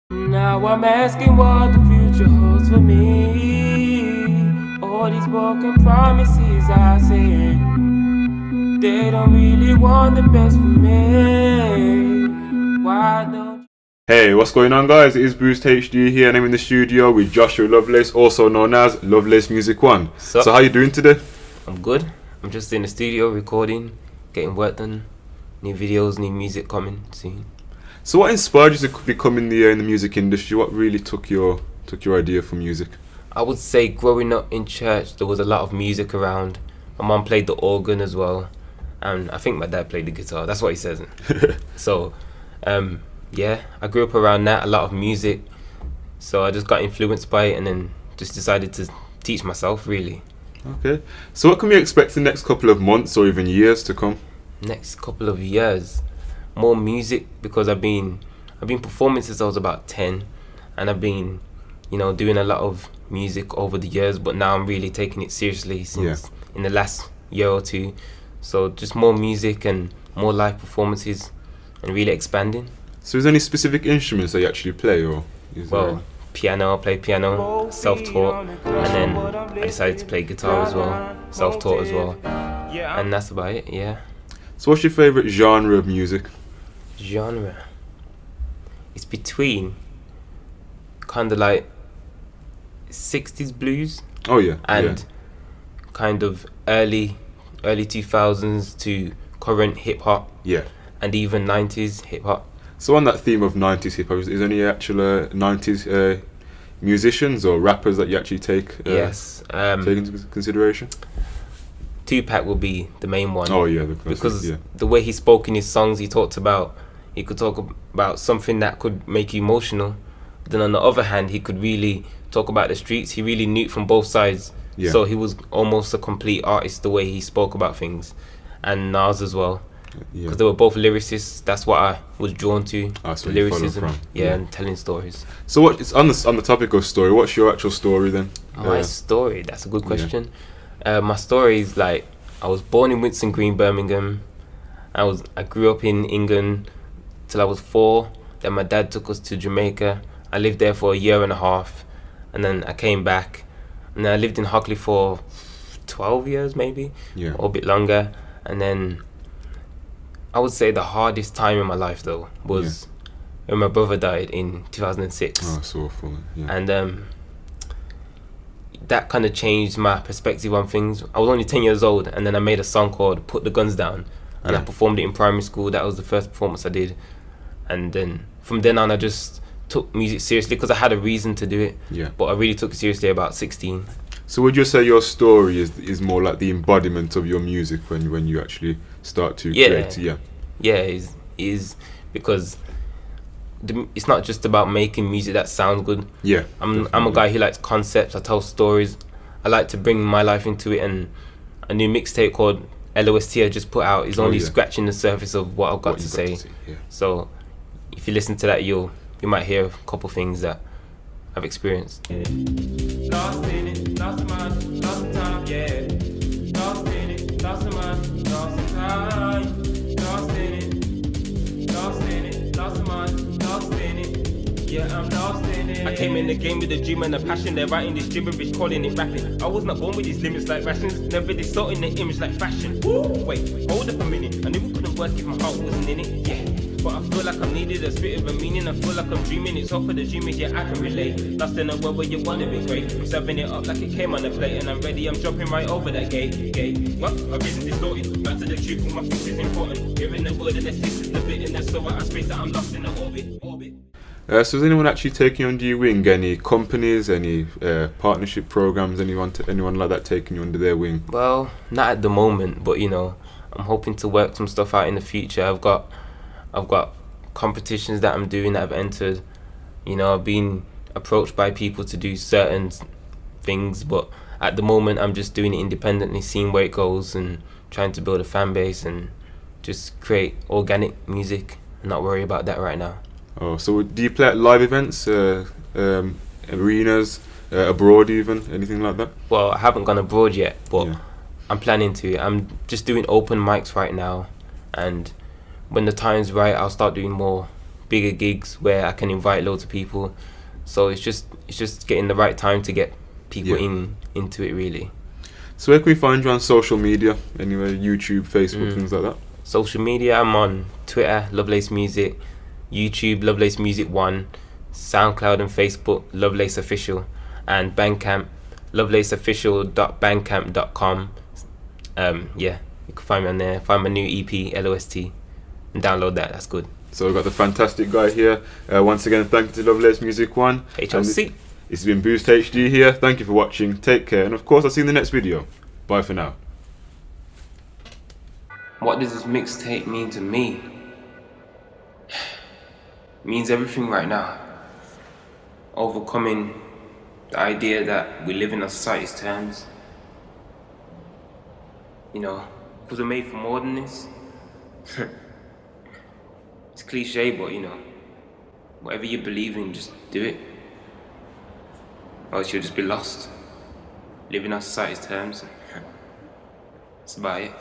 Now I'm asking what the future holds for me. All these broken promises I say, they don't really want the best for me. Why don't... Hey, what's going on, guys? It is Bruce HD here, and I'm in the studio with Joshua Lovelace, also known as Lovelacemusic1. So how you doing today? I'm good. I'm just in the studio recording, getting work done, new videos, new music coming soon. So what inspired you to become in the music industry? What really took your idea for music? I would say growing up in church, there was a lot of music around. My mum played the organ as well, and I think my dad played the guitar. That's what he says. So, yeah, I grew up around that, a lot of music. So I just got influenced by it and then just decided to teach myself, really. Okay. So what can we expect in the next couple of months or even years to come? Next couple of years, more music, because I've been performing since I was about 10, and I've been, doing a lot of music over the years, but now I'm really taking it seriously since in the last year or two. So just more music and more live performances and really expanding. So is there any specific instruments that you actually play, or piano, I play piano, self-taught, and then I decided to play guitar as well, self-taught as well, and that's about it, yeah. So what's your favourite genre of music? Genre? It's between kind of like 60s blues and kind of early 2000s to current hip-hop, and even 90s hip-hop. So on that theme of 90s hip-hop, is there any actual 90s musicians or rappers that you actually take into consideration? Tupac will be the main one. Oh yeah, because the way he spoke in his songs, he could talk about something that could make you emotional. But then on the other hand, he could really talk about the streets. He really knew it from both sides. Yeah. So he was almost a complete artist the way he spoke about things. And Nas as well. Because they were both lyricists. That's what I was drawn to. The lyricism. And telling stories. So what? It's on the topic of story. What's your actual story then? My story. That's a good question. My story is like, I was born in Winson Green, Birmingham. I grew up in England till I was 4. Then my dad took us to Jamaica. I lived there for a year and a half, and then I came back. And then I lived in Hockley for 12 years maybe, or a bit longer. And then I would say the hardest time in my life though was when my brother died in 2006. Oh, so awful. Yeah. And that kind of changed my perspective on things. I was only 10 years old, and then I made a song called Put the Guns Down, and I performed it in primary school. That was the first performance I did. And then from then on, I just took music seriously because I had a reason to do it. Yeah. But I really took it seriously about 16. So would you say your story is more like the embodiment of your music when you actually start to create? Yeah, it is because it's not just about making music that sounds good. Yeah, I'm a guy who likes concepts. I tell stories. I like to bring my life into it, and a new mixtape called LOST I just put out is only scratching the surface of what I've got to say. So if you listen to that, you might hear a couple things that I've experienced. Lost in it, lost in mind, lost in time, yeah. Lost in it, lost in mind, lost in time. Lost in it, lost in it, lost in mind, lost in it. Yeah, I'm lost in it. I came in the game with a dream and a passion. They're writing this gibberish, calling it rapping. I was not born with these limits like rations. Never distorting the image like fashion. Wait, hold up a minute. I knew it couldn't work if my heart wasn't in it. Yeah. But I feel like I'm needed, a bit of a meaning. I feel like I'm dreaming, it's all for the dreamers, yeah, I can relate. Lost in a world where you wanna be great. I'm serving it up like it came on a plate, and I'm ready, I'm jumping right over that gate. What? My vision distorted, back to the truth, all my future is important. Hearing the word and the six is the bit, and there's so out of space that I'm lost in the orbit. So is anyone actually taking you under your wing? Any companies, any partnership programs, anyone like that taking you under their wing? Well, not at the moment, but I'm hoping to work some stuff out in the future. I've got competitions that I'm doing that I've entered. I've been approached by people to do certain things, but at the moment I'm just doing it independently, seeing where it goes and trying to build a fan base and just create organic music and not worry about that right now. Oh, so do you play at live events, arenas, abroad even, anything like that? Well, I haven't gone abroad yet, but I'm planning to. I'm just doing open mics right now, and when the time's right, I'll start doing more bigger gigs where I can invite loads of people. So it's just getting the right time to get people into it really. So where can we find you on social media? Anywhere, YouTube, Facebook, things like that? Social media, I'm on Twitter, Lovelace Music, YouTube, Lovelacemusic1, SoundCloud and Facebook, Lovelace Official, and Bandcamp, lovelaceofficial.bandcamp.com. You can find me on there. Find my new EP, LOST, and download that. That's good. So we've got the fantastic guy here. Once again, thank you to Lovelacemusic1. HLC. It's been Boost HD here. Thank you for watching. Take care. And of course, I'll see you in the next video. Bye for now. What does this mixtape mean to me? It means everything right now. Overcoming the idea that we live in a society's terms. You know, because we're made for more than this. It's cliche, but you know, whatever you believe in, just do it. Or else you'll just be lost. Live in our society's terms. That's about it.